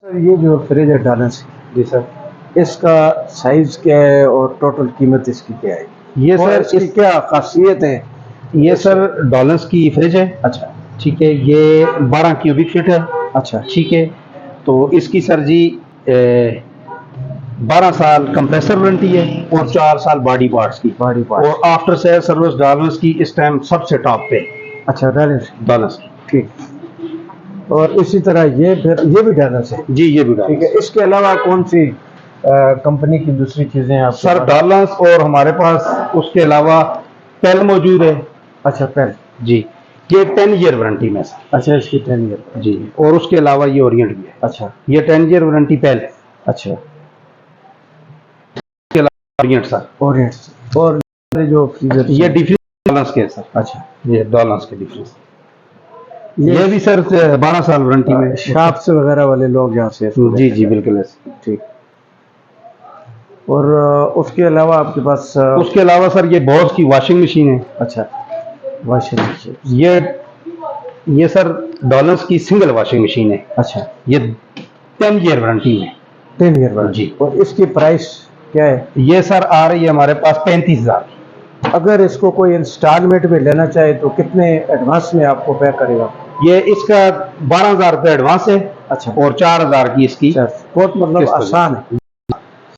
Sir ये जो fridge है डॉलर्स जी सर। इसका साइज क्या है और टोटल कीमत इसकी क्या है? ये और सर इसकी क्या खासियत है? ये सर डॉलर्स की फ्रिज है। अच्छा ठीक है, ये 12 क्यूबिक फीट है। अच्छा ठीक है, तो इसकी सर जी 12 साल कंप्रेसर वारंटी है और 4 साल बॉडी पार्ट्स की। Body part. और आफ्टर सेल सर्विस डॉलर्स की इस टाइम सबसे टॉप पे अच्छा डॉलर्स डॉलर्स की। ठीक। और इसी तरह ये भी डॉलर्स है। जी ये भी ठीक डॉलर्स है, इसके अलावा कौन सी कंपनी की दूसरी चीजें आप सर। डॉलर्स और हमारे पास उसके अलावा पेल मौजूद है। अच्छा पेन। जी, ये 10 ईयर वारंटी में सर। अच्छा इसकी 10 ईयर। जी, और उसके अलावा ये ओरिएंट भी है। अच्छा ये 10 ईयर वारंटी पेल, अच्छा ओरिएंट सर। ओरिएंट। और जो फ्रीजर ये डिफरेंस डॉलर्स के है सर। अच्छा ये डॉलर्स के डिफरेंस। ये भी सर 12 साल वारंटी में। शॉप्स वगैरह वाले लोग यहाँ से इसको जी लेते जी हैं। बिल्कुल है। ठीक। और उसके अलावा आपके पास उसके अलावा सर ये बॉस की वॉशिंग मशीन है। अच्छा वॉशिंग मशीन। ये सर डॉलर्स की सिंगल वॉशिंग मशीन है। अच्छा ये 10 ईयर वारंटी में। 10 ईयर वाला जी। और इसकी प्राइस क्या है? ये सर आ रही है हमारे पास 35,000। अगर इसको कोई इंस्टॉलमेंट में लेना चाहे तो कितने एडवांस में आपको पे करेगा? ये इसका 12,000 रुपये एडवांस है। अच्छा और 4,000 की इसकी बहुत मतलब किस्त हो आसान है।